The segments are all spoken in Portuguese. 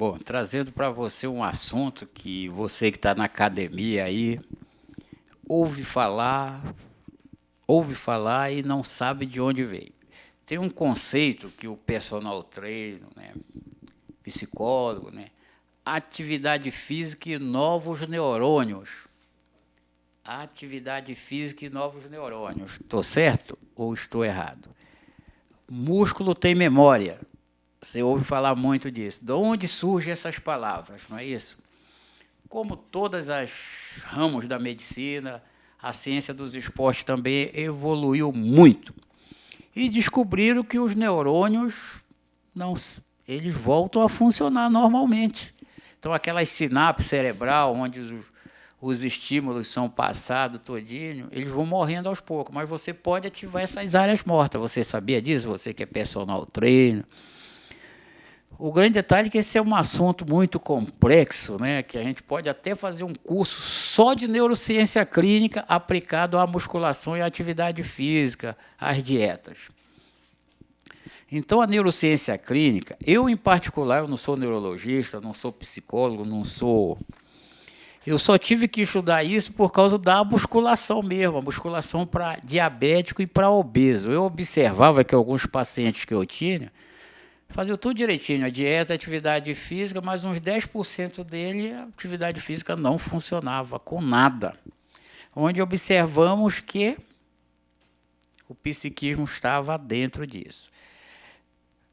Bom, trazendo para você um assunto que você que está na academia aí ouve falar, ouve falar e não sabe de onde veio. Tem um conceito que o personal trainer, né, psicólogo, né, atividade física e novos neurônios. Atividade física e novos neurônios. Estou certo ou estou errado? Músculo tem memória. Você ouve falar muito disso. De onde surgem essas palavras, não é isso? Como todas as ramos da medicina, a ciência dos esportes também evoluiu muito. E descobriram que os neurônios não, eles voltam a funcionar normalmente. Então aquelas sinapses cerebral onde os estímulos são passados todinho, eles vão morrendo aos poucos, mas você pode ativar essas áreas mortas. Você sabia disso? Você que é personal trainer. O grande detalhe é que esse é um assunto muito complexo, né? Que a gente pode até fazer um curso só de neurociência clínica aplicado à musculação e à atividade física, às dietas. Então, a neurociência clínica, eu em particular, eu não sou neurologista, não sou psicólogo, não sou. Eu só tive que estudar isso por causa da musculação mesmo, a musculação para diabético e para obeso. Eu observava que alguns pacientes que eu tinha fazia tudo direitinho, a dieta, a atividade física, mas uns 10% dele, a atividade física não funcionava com nada. Onde observamos que o psiquismo estava dentro disso.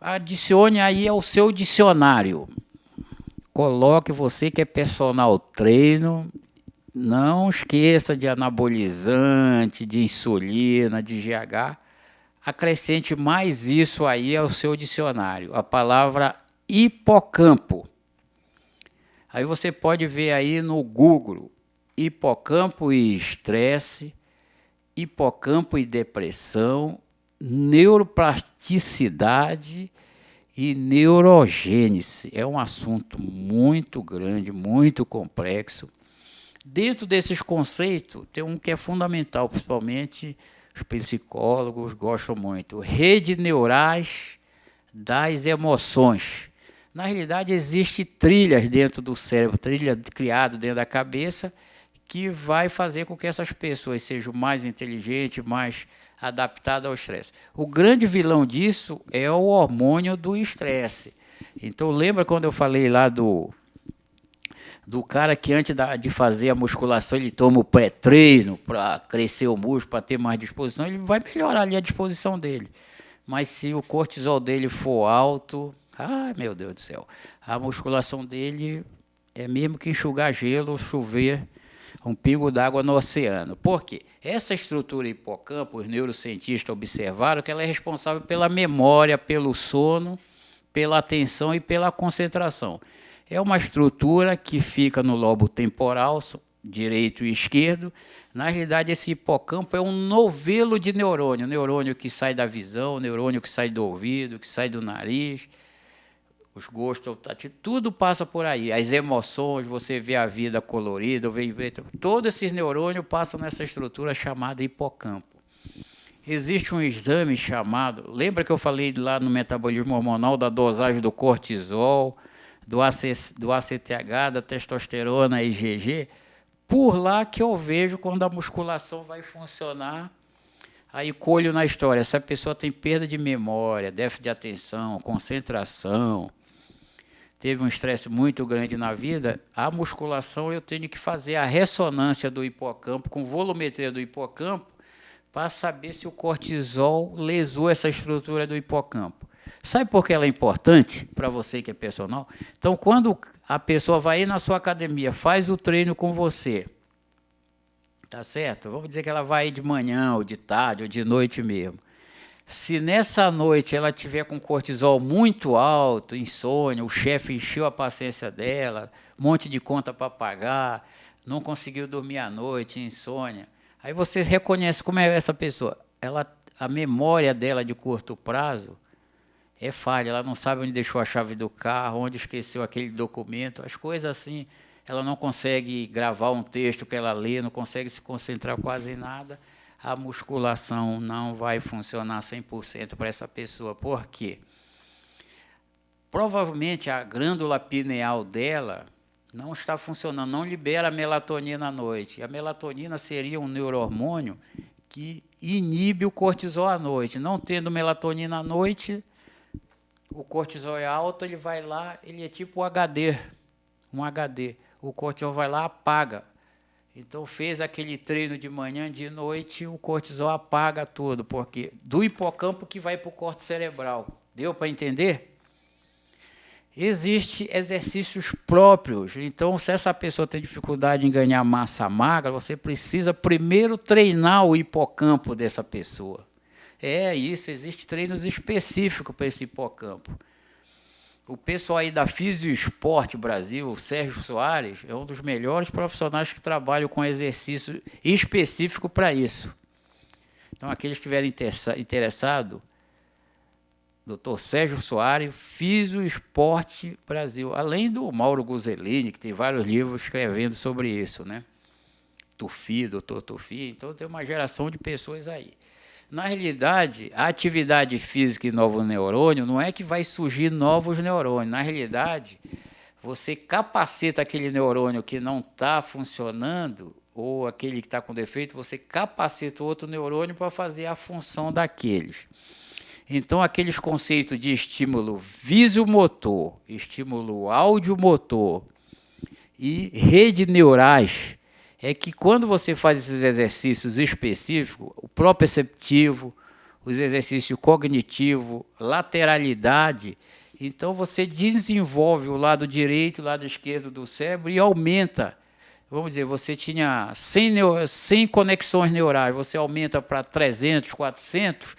Adicione aí ao seu dicionário. Coloque você que é personal treino, não esqueça de anabolizante, de insulina, de GH. Acrescente mais isso aí ao seu dicionário, a palavra hipocampo. Aí você pode ver aí no Google, hipocampo e estresse, hipocampo e depressão, neuroplasticidade e neurogênese. É um assunto muito grande, muito complexo. Dentro desses conceitos, tem um que é fundamental, principalmente os psicólogos gostam muito. Rede neurais das emoções. Na realidade, existem trilhas dentro do cérebro, trilha criada dentro da cabeça, que vai fazer com que essas pessoas sejam mais inteligentes, mais adaptadas ao estresse. O grande vilão disso é o hormônio do estresse. Então, lembra quando eu falei lá do cara que antes de fazer a musculação, ele toma o pré-treino para crescer o músculo, para ter mais disposição, ele vai melhorar ali a disposição dele. Mas se o cortisol dele for alto, ai meu Deus do céu, a musculação dele é mesmo que enxugar gelo, chover um pingo d'água no oceano. Por quê? Essa estrutura hipocampo, os neurocientistas observaram que ela é responsável pela memória, pelo sono, pela atenção e pela concentração. É uma estrutura que fica no lobo temporal, direito e esquerdo. Na realidade, esse hipocampo é um novelo de neurônio. Neurônio que sai da visão, neurônio que sai do ouvido, que sai do nariz, os gostos, tudo passa por aí. As emoções, você vê a vida colorida, todos esses neurônios passam nessa estrutura chamada hipocampo. Existe um exame chamado, lembra que eu falei lá no metabolismo hormonal da dosagem do cortisol, do ACTH, da testosterona e IgG? Por lá que eu vejo quando a musculação vai funcionar, aí colho na história, essa pessoa tem perda de memória, déficit de atenção, concentração, teve um estresse muito grande na vida, a musculação eu tenho que fazer a ressonância do hipocampo com volumetria do hipocampo para saber se o cortisol lesou essa estrutura do hipocampo. Sabe por que ela é importante para você que é personal? Então, quando a pessoa vai ir na sua academia, faz o treino com você, tá certo? Vamos dizer que ela vai de manhã, ou de tarde, ou de noite mesmo. Se nessa noite ela tiver com cortisol muito alto, insônia, o chefe encheu a paciência dela, um monte de conta para pagar, não conseguiu dormir à noite, insônia, aí você reconhece como é essa pessoa. A memória dela de curto prazo é falha, ela não sabe onde deixou a chave do carro, onde esqueceu aquele documento, as coisas assim, ela não consegue gravar um texto que ela lê, não consegue se concentrar quase em nada. A musculação não vai funcionar 100% para essa pessoa. Por quê? provavelmente a glândula pineal dela não está funcionando, não libera a melatonina à noite. A melatonina seria um neurohormônio que inibe o cortisol à noite. Não tendo melatonina à noite, o cortisol é alto, ele vai lá, ele é tipo um HD. O cortisol vai lá, apaga. Então fez aquele treino de manhã, de noite, o cortisol apaga tudo, porque do hipocampo que vai para o córtex cerebral. Deu para entender? Existem exercícios próprios. Então, se essa pessoa tem dificuldade em ganhar massa magra, você precisa primeiro treinar o hipocampo dessa pessoa. É isso, existem treinos específicos para esse hipocampo. O pessoal aí da Fisioesporte Brasil, o Sérgio Soares, é um dos melhores profissionais que trabalham com exercício específico para isso. Então, aqueles que estiverem interessados, Dr. Sérgio Soares, Fisioesporte Brasil, além do Mauro Guzelini, que tem vários livros escrevendo sobre isso, né? Tufi, Dr. Tufi, então tem uma geração de pessoas aí. Na realidade, a atividade física e novo neurônio não é que vai surgir novos neurônios. Na realidade, você capacita aquele neurônio que não está funcionando, ou aquele que está com defeito, você capacita o outro neurônio para fazer a função daqueles. Então, aqueles conceitos de estímulo visomotor, estímulo audiomotor e rede neurais, é que quando você faz esses exercícios específicos, o proprioceptivo, os exercícios cognitivo, lateralidade, então você desenvolve o lado direito, o lado esquerdo do cérebro e aumenta. Vamos dizer, você tinha 100 conexões neurais, você aumenta para 300, 400,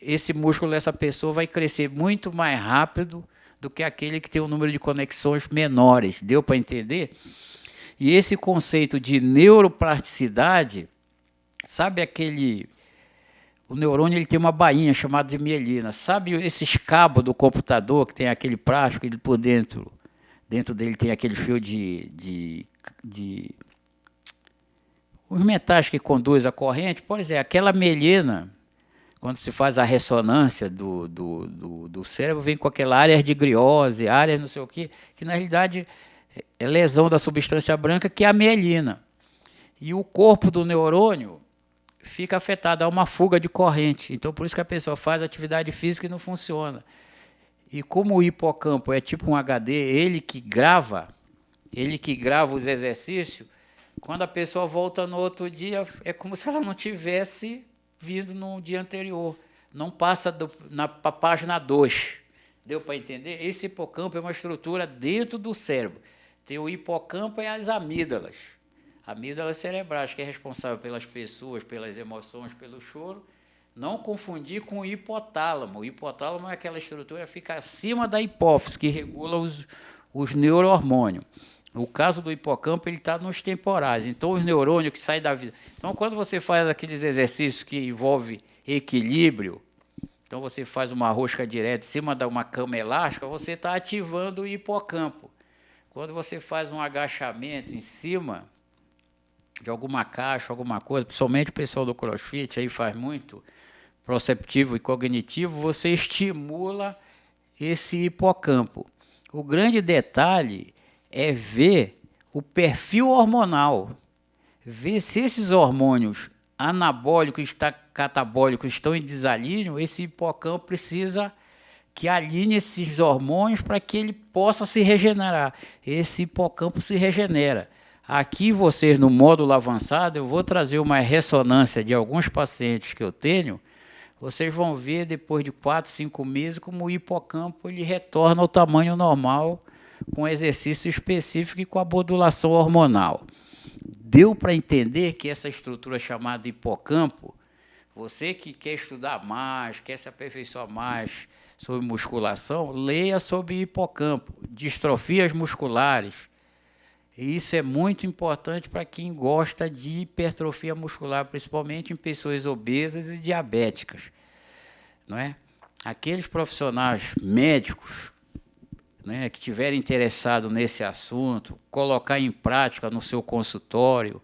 esse músculo dessa pessoa vai crescer muito mais rápido do que aquele que tem um número de conexões menores. Deu para entender? E esse conceito de neuroplasticidade, sabe aquele... O neurônio ele tem uma bainha chamada de mielina. Sabe esses cabos do computador que tem aquele plástico e por dentro dele tem aquele fio de os metais que conduzem a corrente? Pois é, aquela mielina, quando se faz a ressonância do cérebro, vem com aquela área de griose, área não sei o quê, que na realidade é lesão da substância branca, que é a mielina. E o corpo do neurônio fica afetado, há uma fuga de corrente. Então, por isso que a pessoa faz atividade física e não funciona. E como o hipocampo é tipo um HD, ele que grava os exercícios, quando a pessoa volta no outro dia, é como se ela não tivesse vindo no dia anterior. Não passa para a página 2. Deu para entender? Esse hipocampo é uma estrutura dentro do cérebro. Tem o hipocampo e as amígdalas. Amígdalas cerebrais, que é responsável pelas pessoas, pelas emoções, pelo choro. Não confundir com o hipotálamo. O hipotálamo é aquela estrutura que fica acima da hipófise, que regula os neurohormônios. O caso do hipocampo, ele está nos temporais. Então, os neurônios que saem da vida... Então, quando você faz aqueles exercícios que envolvem equilíbrio, então você faz uma rosca direta em cima de uma cama elástica, você está ativando o hipocampo. Quando você faz um agachamento em cima de alguma caixa, alguma coisa, principalmente o pessoal do CrossFit aí faz muito, proceptivo e cognitivo, você estimula esse hipocampo. O grande detalhe é ver o perfil hormonal, ver se esses hormônios anabólicos e catabólicos estão em desalinho. Esse hipocampo precisa que alinhe esses hormônios para que ele possa se regenerar. Esse hipocampo se regenera. Aqui vocês, no módulo avançado, eu vou trazer uma ressonância de alguns pacientes que eu tenho. Vocês vão ver depois de 4, 5 meses como o hipocampo ele retorna ao tamanho normal, com exercício específico e com a modulação hormonal. Deu para entender que essa estrutura chamada hipocampo, você que quer estudar mais, quer se aperfeiçoar mais sobre musculação, leia sobre hipocampo, distrofias musculares. E isso é muito importante para quem gosta de hipertrofia muscular, principalmente em pessoas obesas e diabéticas, não é? Aqueles profissionais médicos, né, que estiverem interessados nesse assunto, colocar em prática no seu consultório,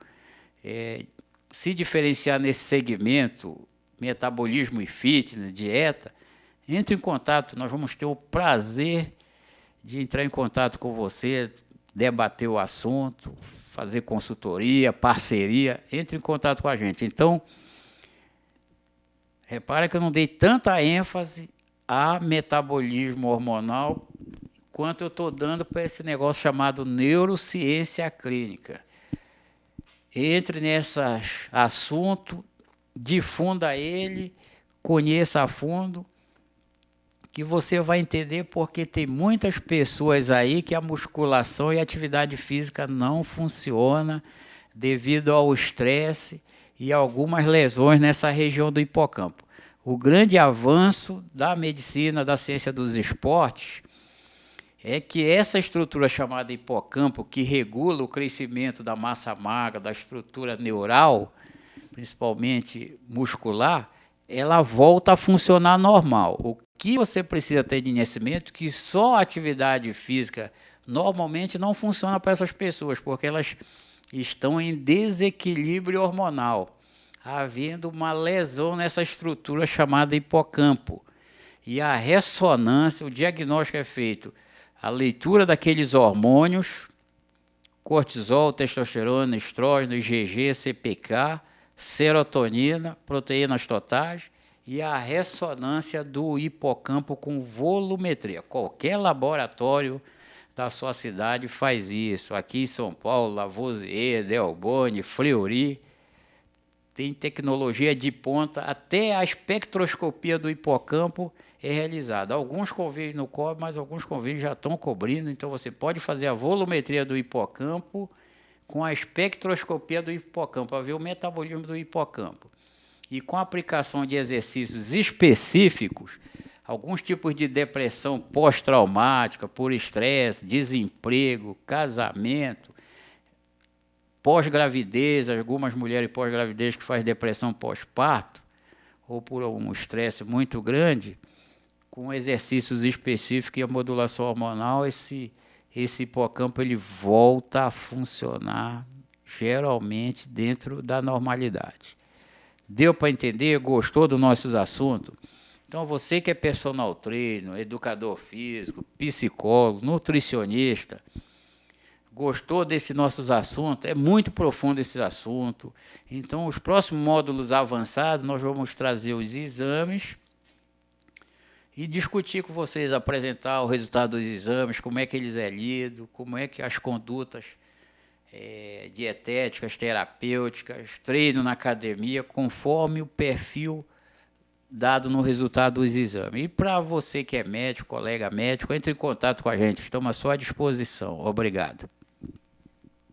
se diferenciar nesse segmento, metabolismo e fitness, dieta, entre em contato, nós vamos ter o prazer de entrar em contato com você, debater o assunto, fazer consultoria, parceria, entre em contato com a gente. Então, repara que eu não dei tanta ênfase a metabolismo hormonal quanto eu estou dando para esse negócio chamado neurociência clínica. Entre nesse assunto, difunda ele, conheça a fundo, que você vai entender porque tem muitas pessoas aí que a musculação e a atividade física não funciona devido ao estresse e algumas lesões nessa região do hipocampo. O grande avanço da medicina, da ciência dos esportes, é que essa estrutura chamada hipocampo, que regula o crescimento da massa magra, da estrutura neural, principalmente muscular, ela volta a funcionar normal. O que você precisa ter de conhecimento que só a atividade física normalmente não funciona para essas pessoas, porque elas estão em desequilíbrio hormonal, havendo uma lesão nessa estrutura chamada hipocampo. E a ressonância, o diagnóstico é feito, a leitura daqueles hormônios, cortisol, testosterona, estrógeno, IgG, CPK, serotonina, proteínas totais e a ressonância do hipocampo com volumetria. Qualquer laboratório da sua cidade faz isso. Aqui em São Paulo, Lavoisier, Delboni, Fleury, tem tecnologia de ponta, até a espectroscopia do hipocampo é realizada. Alguns convênios não cobrem, mas alguns convênios já estão cobrindo, então você pode fazer a volumetria do hipocampo com a espectroscopia do hipocampo, para ver o metabolismo do hipocampo. E com a aplicação de exercícios específicos, alguns tipos de depressão pós-traumática, por estresse, desemprego, casamento, pós-gravidez, algumas mulheres pós-gravidez que fazem depressão pós-parto, ou por um estresse muito grande, com exercícios específicos e a modulação hormonal, esse hipocampo ele volta a funcionar geralmente dentro da normalidade. Deu para entender? Gostou dos nossos assuntos? Então você que é personal trainer, educador físico, psicólogo, nutricionista, gostou desses nossos assuntos? É muito profundo esse assunto. Então os próximos módulos avançados nós vamos trazer os exames e discutir com vocês, apresentar o resultado dos exames, como é que eles é lido, como é que as condutas dietéticas, terapêuticas, treino na academia, conforme o perfil dado no resultado dos exames. E para você que é médico, colega médico, entre em contato com a gente, estamos à sua disposição. Obrigado.